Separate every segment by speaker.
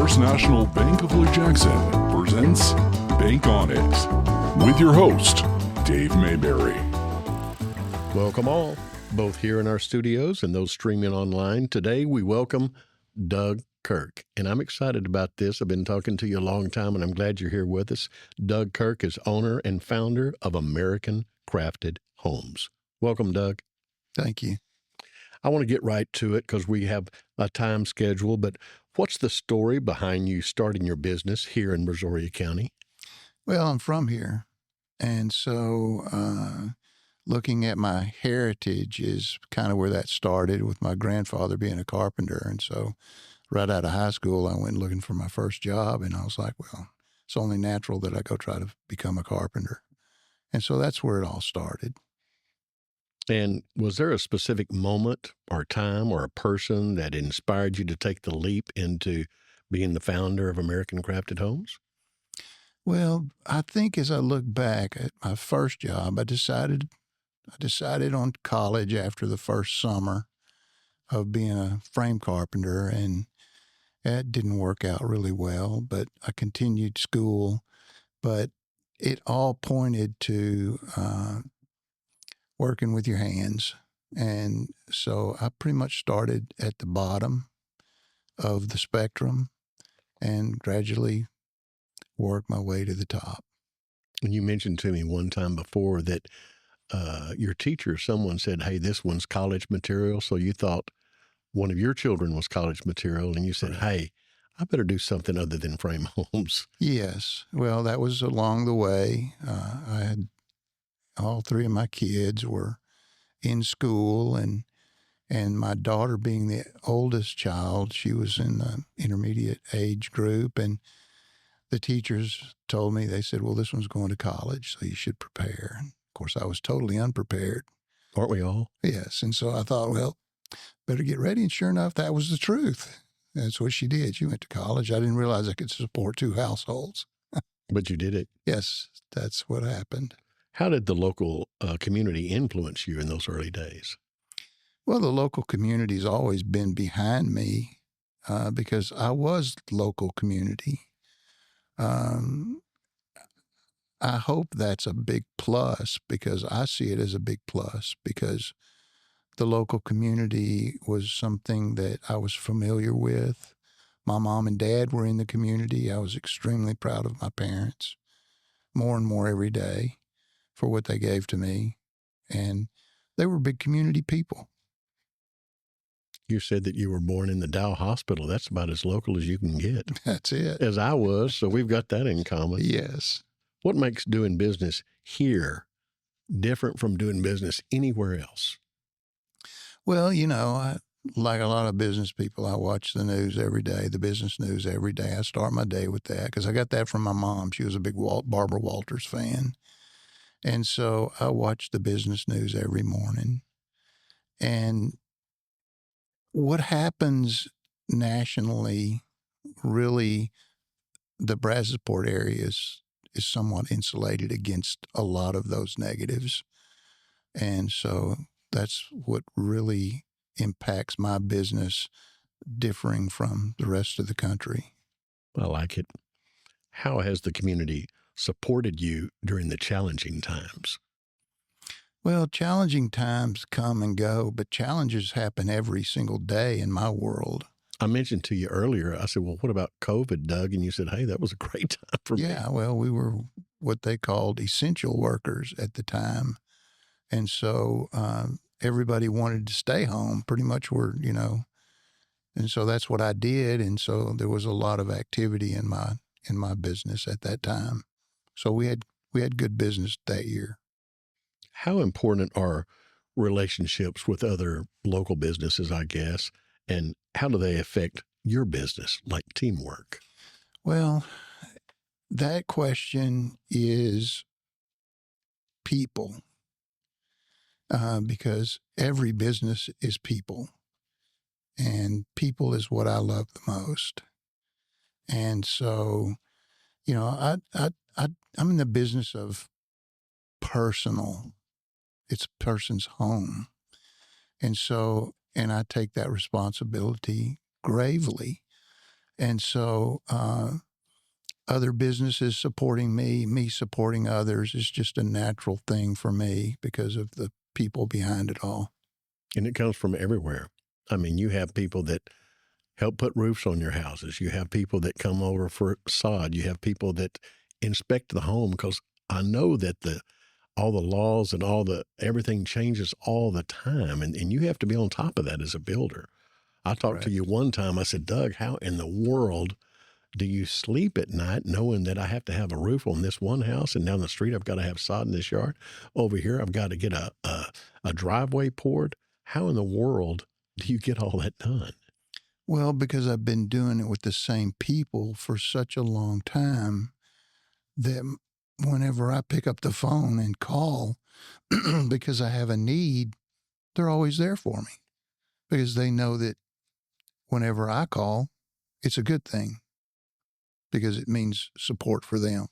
Speaker 1: First National Bank of Lake Jackson presents Bank on It with your host, Dave Mayberry.
Speaker 2: Welcome all, both here in our studios and those streaming online. Today we welcome Doug Kirk, and I'm excited about this. I've been talking to you a long time, and I'm glad you're here with us. Doug Kirk is owner and founder of American Crafted Homes. Welcome, Doug.
Speaker 3: Thank you.
Speaker 2: I want to get right to it because we have a time schedule, but what's the story behind you starting your business here in Brazoria County?
Speaker 3: Well, I'm from here, and so looking at my heritage is kind of where that started with my grandfather being a carpenter. And so right out of high school, I went looking for my first job, and I was like, well, it's only natural that I go try to become a carpenter. And so that's where it all started.
Speaker 2: And was there a specific moment or time or a person that inspired you to take the leap into being the founder of American Crafted Homes?
Speaker 3: Well, I think as I look back at my first job, I decided on college after the first summer of being a frame carpenter, and that didn't work out really well, but I continued school. But it all pointed to working with your hands. And so I pretty much started at the bottom of the spectrum and gradually worked my way to the top.
Speaker 2: And you mentioned to me one time before that your teacher, someone said, hey, this one's college material. So you thought one of your children was college material, and you said,
Speaker 3: Right.
Speaker 2: Hey, I better do something other than frame homes.
Speaker 3: Yes. Well, that was along the way. I had all three of my kids were in school, and my daughter being the oldest child, she was in the intermediate age group, and the teachers told me, they said, well, this one's going to college, so you should prepare. And of course, I was totally unprepared.
Speaker 2: Aren't we all?
Speaker 3: Yes. And so I thought, well, better get ready. And sure enough, that was the truth. That's what she did. She went to college. I didn't realize I could support two households.
Speaker 2: But you did it.
Speaker 3: Yes, that's what happened.
Speaker 2: How did the local community influence you in those early days?
Speaker 3: Well, the local community's always been behind me because I was local community. I hope that's a big plus, because I see it as a big plus, because the local community was something that I was familiar with. My mom and dad were in the community. I was extremely proud of my parents, more and more every day, for what they gave to me. And they were big community people.
Speaker 2: You said that you were born in the Dow Hospital. That's about as local as you can get.
Speaker 3: That's it.
Speaker 2: As I was, so we've got that in common.
Speaker 3: Yes.
Speaker 2: What makes doing business here different from doing business anywhere else?
Speaker 3: Well, like a lot of business people, I watch the news every day, the business news every day. I start my day with that because I got that from my mom. She was a big Barbara Walters fan. And so I watch the business news every morning. And what happens nationally, really, the Brazosport area is somewhat insulated against a lot of those negatives. And so that's what really impacts my business, differing from the rest of the country.
Speaker 2: I like it. How has the community supported you during the challenging times?
Speaker 3: Well, challenging times come and go, but challenges happen every single day in my world.
Speaker 2: I mentioned to you earlier, I said, well, what about COVID, Doug? And you said, hey, that was a great time for me.
Speaker 3: Yeah, well, we were what they called essential workers at the time. And so everybody wanted to stay home, pretty much and so that's what I did. And so there was a lot of activity in my business at that time. So we had good business that year.
Speaker 2: How important are relationships with other local businesses, I guess, and how do they affect your business, like teamwork?
Speaker 3: Well, that question is people, because every business is people, and people is what I love the most. And so, I'm in the business of personal. It's a person's home. And so, and I take that responsibility gravely. And so other businesses supporting me supporting others is just a natural thing for me because of the people behind it all.
Speaker 2: And it comes from everywhere. I mean, you have people that help put roofs on your houses. You have people that come over for sod. You have people that inspect the home, because I know that all the laws and everything changes all the time. And you have to be on top of that as a builder. I talked to you one time. I said, Doug, how in the world do you sleep at night knowing that I have to have a roof on this one house, and down the street I've got to have sod in this yard? Over here I've got to get a driveway poured. How in the world do you get all that done?
Speaker 3: Well, because I've been doing it with the same people for such a long time that whenever I pick up the phone and call because I have a need, they're always there for me, because they know that whenever I call, it's a good thing, because it means support for them.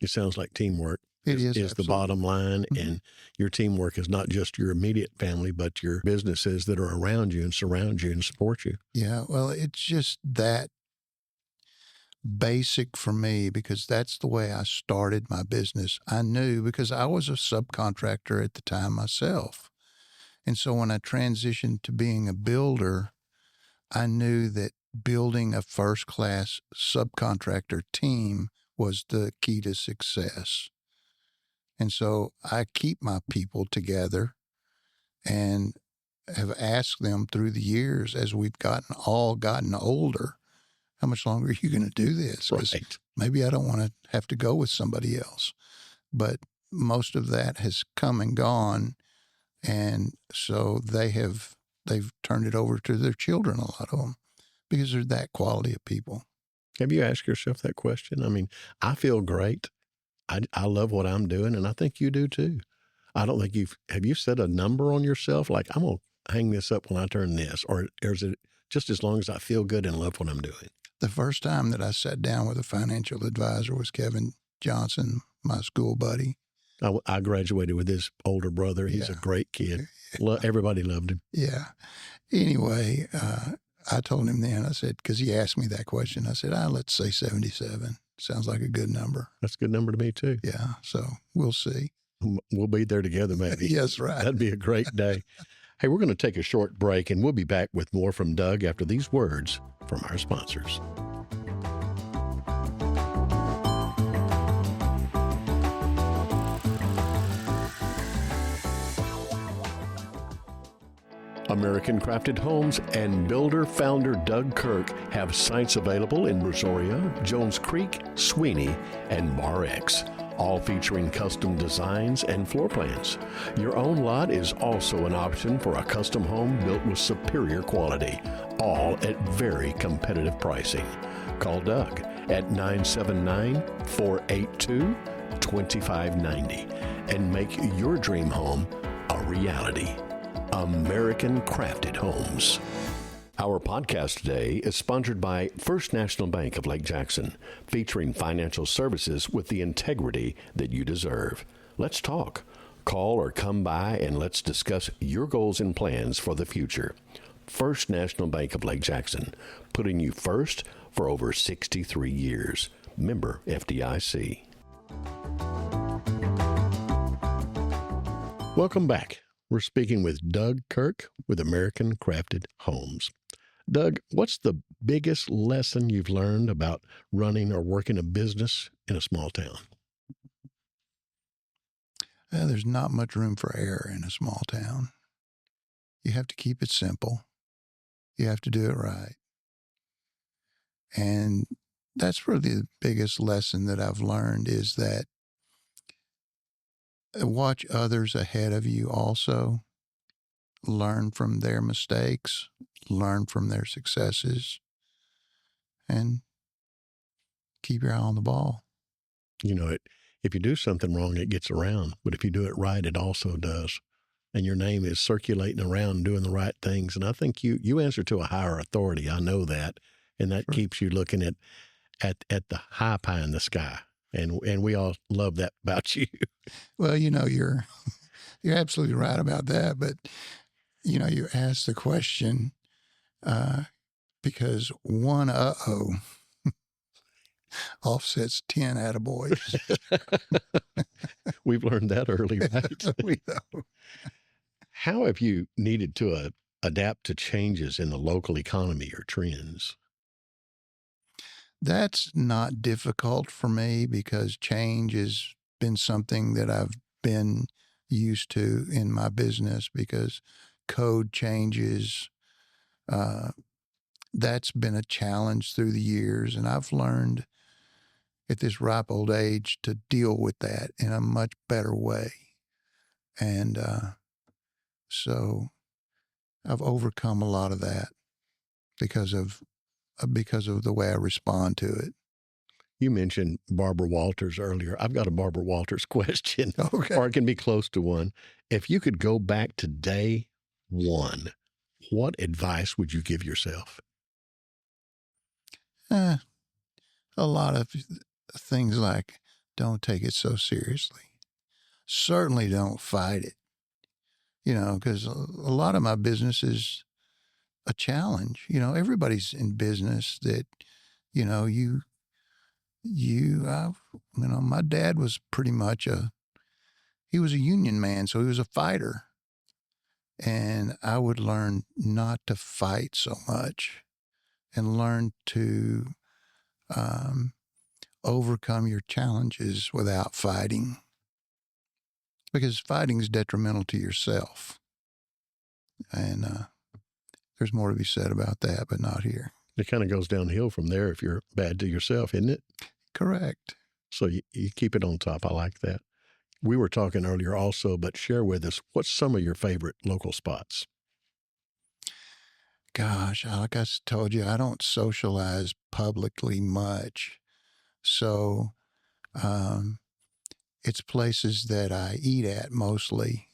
Speaker 2: It sounds like teamwork.
Speaker 3: It is
Speaker 2: the bottom line.
Speaker 3: Mm-hmm.
Speaker 2: And your teamwork is not just your immediate family, but your businesses that are around you and surround you and support you.
Speaker 3: Yeah, well, it's just that basic for me, because that's the way I started my business. I knew, because I was a subcontractor at the time myself. And so when I transitioned to being a builder, I knew that building a first-class subcontractor team was the key to success. And so I keep my people together and have asked them through the years, as we've gotten older, how much longer are you going to do this? 'Cause maybe I don't want to have to go with somebody else. But most of that has come and gone. And so they've turned it over to their children, a lot of them, because they're that quality of people.
Speaker 2: Have you asked yourself that question? I mean, I feel great. I love what I'm doing, and I think you do too. I don't think have you set a number on yourself? Like, I'm going to hang this up when I turn this, or is it just as long as I feel good and love what I'm doing?
Speaker 3: The first time that I sat down with a financial advisor was Kevin Johnson, my school buddy.
Speaker 2: I graduated with his older brother. He's a great kid. Everybody loved him.
Speaker 3: Yeah. Anyway, I told him then, I said, because he asked me that question, I said, let's say 77. Sounds like a good number.
Speaker 2: That's a good number to me too.
Speaker 3: Yeah. So we'll see.
Speaker 2: We'll be there together, maybe.
Speaker 3: Yes, right.
Speaker 2: That'd be a great day. Hey, we're going to take a short break, and we'll be back with more from Doug after these words from our sponsors. American Crafted Homes and builder founder Doug Kirk have sites available in Brazoria, Jones Creek, Sweeney, and Bar X, all featuring custom designs and floor plans. Your own lot is also an option for a custom home built with superior quality, all at very competitive pricing. Call Doug at 979-482-2590 and make your dream home a reality. American Crafted Homes. Our podcast today is sponsored by First National Bank of Lake Jackson, featuring financial services with the integrity that you deserve. Let's talk. Call or come by and let's discuss your goals and plans for the future. First National Bank of Lake Jackson, putting you first for over 63 years. Member FDIC. Welcome back. We're speaking with Doug Kirk with American Crafted Homes. Doug, what's the biggest lesson you've learned about running or working a business in a small town?
Speaker 3: There's not much room for error in a small town. You have to keep it simple. You have to do it right. And that's really the biggest lesson that I've learned, is that watch others ahead of you also. Learn from their mistakes, learn from their successes, and keep your eye on the ball.
Speaker 2: You know, if you do something wrong, it gets around. But if you do it right, it also does. And your name is circulating around doing the right things. And I think you answer to a higher authority. I know that. And that keeps you looking at the high pie in the sky. And we all love that about you.
Speaker 3: Well, you're absolutely right about that. But, you asked the question, because one uh-oh offsets 10 attaboys.
Speaker 2: We've learned that early, right?
Speaker 3: We know.
Speaker 2: How have you needed to adapt to changes in the local economy or trends?
Speaker 3: That's not difficult for me because change has been something that I've been used to in my business because code changes. That's been a challenge through the years, and I've learned at this ripe old age to deal with that in a much better way. And so I've overcome a lot of that because of the way I respond to it.
Speaker 2: You mentioned Barbara Walters earlier. I've got a Barbara Walters question,
Speaker 3: Okay.
Speaker 2: or it can be close to one. If you could go back to day one, what advice would you give yourself?
Speaker 3: A lot of things like don't take it so seriously. Certainly don't fight it, because a lot of my business is a challenge. Everybody's in business that, my dad was pretty much he was a union man, so he was a fighter. And I would learn not to fight so much and learn to overcome your challenges without fighting, because fighting is detrimental to yourself. And there's more to be said about that, but not here.
Speaker 2: It kind of goes downhill from there if you're bad to yourself, isn't it?
Speaker 3: Correct.
Speaker 2: So you keep it on top. I like that. We were talking earlier also, but share with us, what's some of your favorite local spots?
Speaker 3: Gosh, like I told you, I don't socialize publicly much. So it's places that I eat at mostly.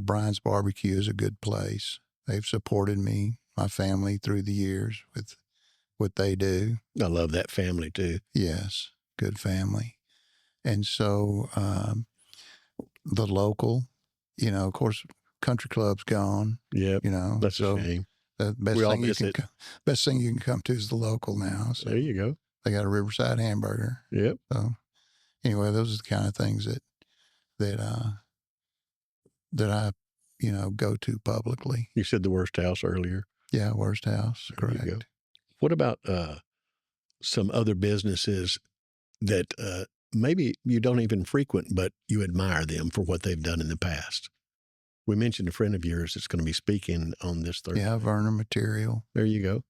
Speaker 3: Brian's Barbecue is a good place. They've supported me, my family, through the years with what they do.
Speaker 2: I love that family too.
Speaker 3: Yes, good family. And so the local, of course, country club's gone.
Speaker 2: Yep, that's
Speaker 3: so
Speaker 2: a shame.
Speaker 3: The best thing you can come to is the local now. So
Speaker 2: there you go.
Speaker 3: they got a Riverside hamburger.
Speaker 2: Yep.
Speaker 3: So anyway, those are the kind of things that I, go to publicly.
Speaker 2: You said the Worst House earlier.
Speaker 3: Yeah, Worst House.
Speaker 2: There you go.
Speaker 3: Correct.
Speaker 2: What about some other businesses that maybe you don't even frequent, but you admire them for what they've done in the past? We mentioned a friend of yours that's going to be speaking on this Thursday.
Speaker 3: Yeah, Werner Material.
Speaker 2: There you go.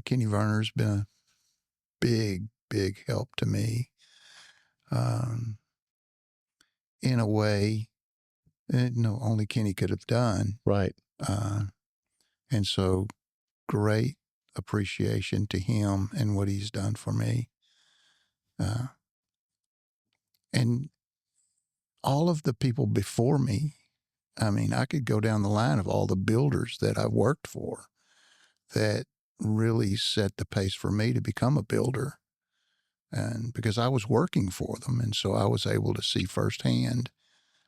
Speaker 3: Kenny Werner's been a big, big help to me. In a way, only Kenny could have done.
Speaker 2: Right.
Speaker 3: And so great appreciation to him and what he's done for me. And all of the people before me, I could go down the line of all the builders that I've worked for that really set the pace for me to become a builder. And because I was working for them, and so I was able to see firsthand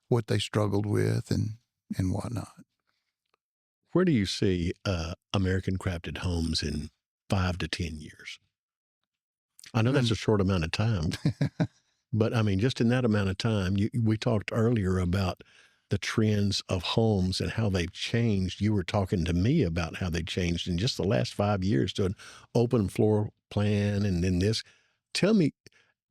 Speaker 3: what they struggled with and whatnot.
Speaker 2: Where do you see American Crafted Homes in 5 to 10 years? I know that's a short amount of time, but just in that amount of time, we talked earlier about the trends of homes and how they've changed. You were talking to me about how they changed in just the last 5 years to an open floor plan and then this. Tell me,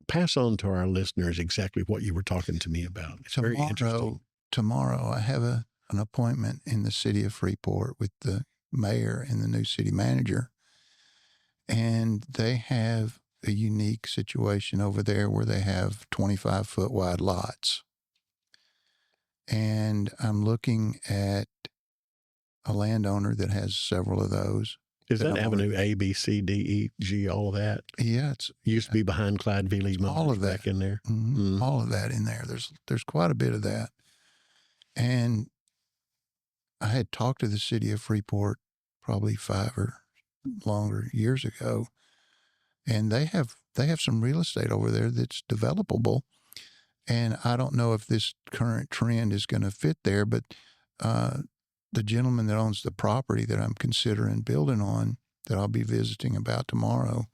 Speaker 2: pass on to our listeners exactly what you were talking to me about. It's very interesting.
Speaker 3: Tomorrow I have an appointment in the city of Freeport with the mayor and the new city manager. And they have a unique situation over there where they have 25-foot wide lots. And I'm looking at a landowner that has several of those.
Speaker 2: Is that Avenue A, B, C, D, E, G, all of that?
Speaker 3: Yeah, it's
Speaker 2: used to be behind Clyde Veely's
Speaker 3: all of that
Speaker 2: back in there.
Speaker 3: Mm-hmm. All of that in there. There's quite a bit of that. And I had talked to the city of Freeport probably 5 or longer years ago, and they have some real estate over there that's developable. And I don't know if this current trend is going to fit there, but the gentleman that owns the property that I'm considering building on that I'll be visiting about tomorrow.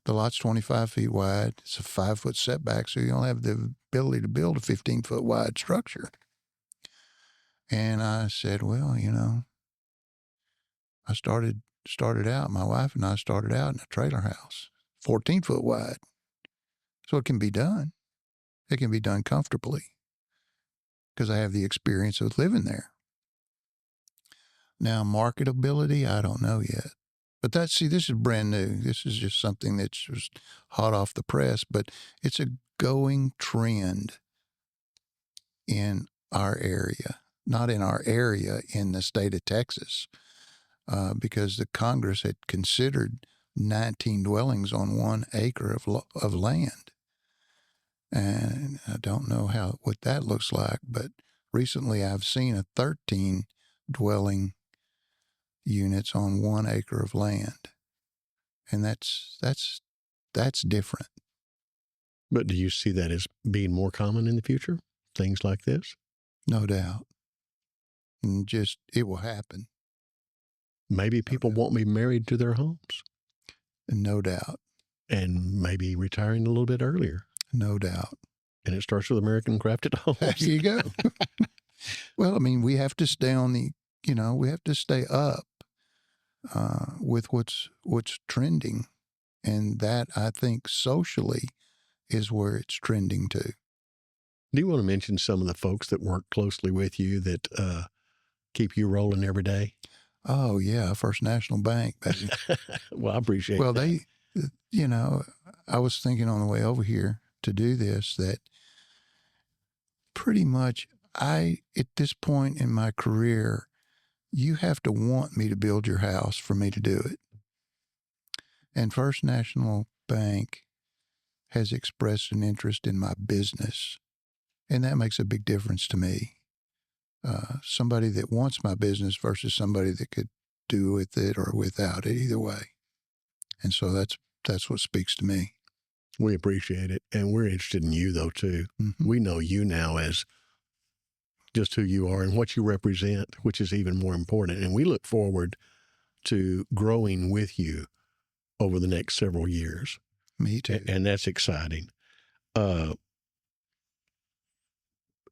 Speaker 3: The lot's 25 feet wide. It's a 5-foot setback, so you don't have the ability to build a 15-foot wide structure. And I said, well, I started out, my wife and I started out in a trailer house, 14-foot wide. So it can be done. It can be done comfortably because I have the experience of living there. Now, marketability, I don't know yet. But this is brand new. This is just something that's just hot off the press, but it's a going trend in our area. Not in our area, in the state of Texas, because the Congress had considered 19 dwellings on 1 acre of land. And I don't know what that looks like, but recently I've seen a 13 dwelling units on 1 acre of land. And that's different.
Speaker 2: But do you see that as being more common in the future? Things like this?
Speaker 3: No doubt. And it will happen.
Speaker 2: Maybe people won't be married to their homes.
Speaker 3: No doubt.
Speaker 2: And maybe retiring a little bit earlier.
Speaker 3: No doubt.
Speaker 2: And it starts with American crafted homes.
Speaker 3: There you go. Well, I mean, we have to stay we have to stay up with what's trending. And that, I think, socially is where it's trending to.
Speaker 2: Do you want to mention some of the folks that work closely with you that keep you rolling every day?
Speaker 3: Oh, yeah, First National Bank, baby.
Speaker 2: Well, I appreciate
Speaker 3: that. Well,
Speaker 2: they,
Speaker 3: I was thinking on the way over here to do this that pretty much at this point in my career, you have to want me to build your house for me to do it. And First National Bank has expressed an interest in my business, and that makes a big difference to me. Somebody that wants my business versus somebody that could do with it or without it, either way. And so that's what speaks to me.
Speaker 2: We appreciate it. And we're interested in you, though, too. Mm-hmm. We know you now as just who you are and what you represent, which is even more important. And we look forward to growing with you over the next several years.
Speaker 3: Me too.
Speaker 2: And that's exciting.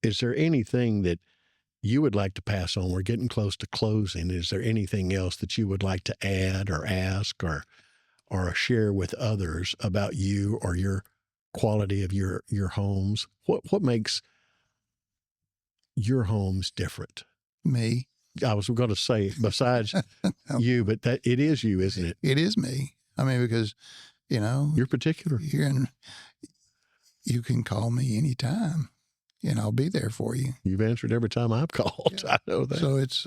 Speaker 2: Is there anything that you would like to pass on? We're getting close to closing. Is there anything else that you would like to add or ask or share with others about you or your quality of your homes? What makes your homes different?
Speaker 3: Me.
Speaker 2: I was going to say besides
Speaker 3: No.
Speaker 2: You, but that it is you, isn't it?
Speaker 3: It is me. I mean, because,
Speaker 2: you're particular.
Speaker 3: You can call me anytime. And I'll be there for you.
Speaker 2: You've answered every time I've called. Yeah. I know that.
Speaker 3: So it's,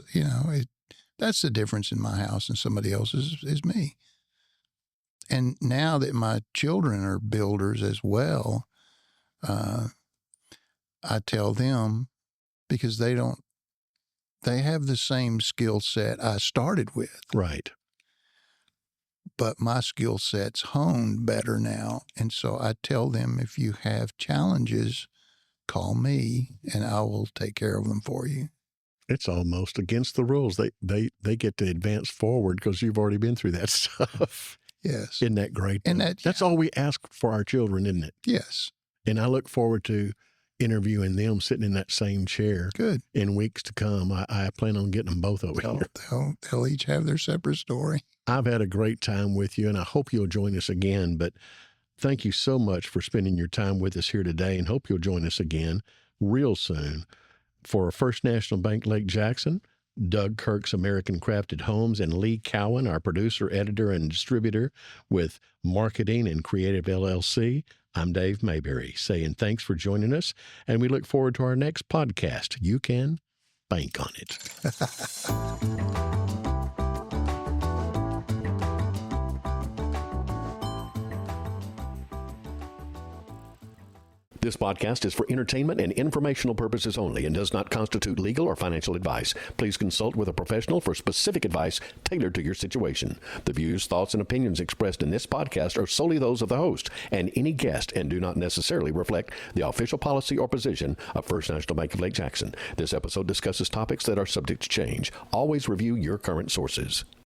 Speaker 3: that's the difference in my house and somebody else's is me. And now that my children are builders as well, I tell them, because they have the same skill set I started with.
Speaker 2: Right.
Speaker 3: But my skill set's honed better now. And so I tell them, if you have challenges, call me and I will take care of them for you.
Speaker 2: It's almost against the rules. They get to advance forward because you've already been through that stuff.
Speaker 3: Yes.
Speaker 2: Isn't that great?
Speaker 3: And
Speaker 2: that's all we ask for our children, isn't it?
Speaker 3: Yes.
Speaker 2: And I look forward to interviewing them sitting in that same chair.
Speaker 3: Good.
Speaker 2: In weeks to come. I plan on getting them both over here.
Speaker 3: They'll each have their separate story.
Speaker 2: I've had a great time with you, and I hope you'll join us again. But thank you so much for spending your time with us here today, and hope you'll join us again real soon. For First National Bank Lake Jackson, Doug Kirk's American Crafted Homes, and Lee Cowan, our producer, editor, and distributor with Marketing and Creative LLC, I'm Dave Mayberry, saying thanks for joining us, and we look forward to our next podcast. You can bank on it. This podcast is for entertainment and informational purposes only and does not constitute legal or financial advice. Please consult with a professional for specific advice tailored to your situation. The views, thoughts, and opinions expressed in this podcast are solely those of the host and any guest and do not necessarily reflect the official policy or position of First National Bank of Lake Jackson. This episode discusses topics that are subject to change. Always review your current sources.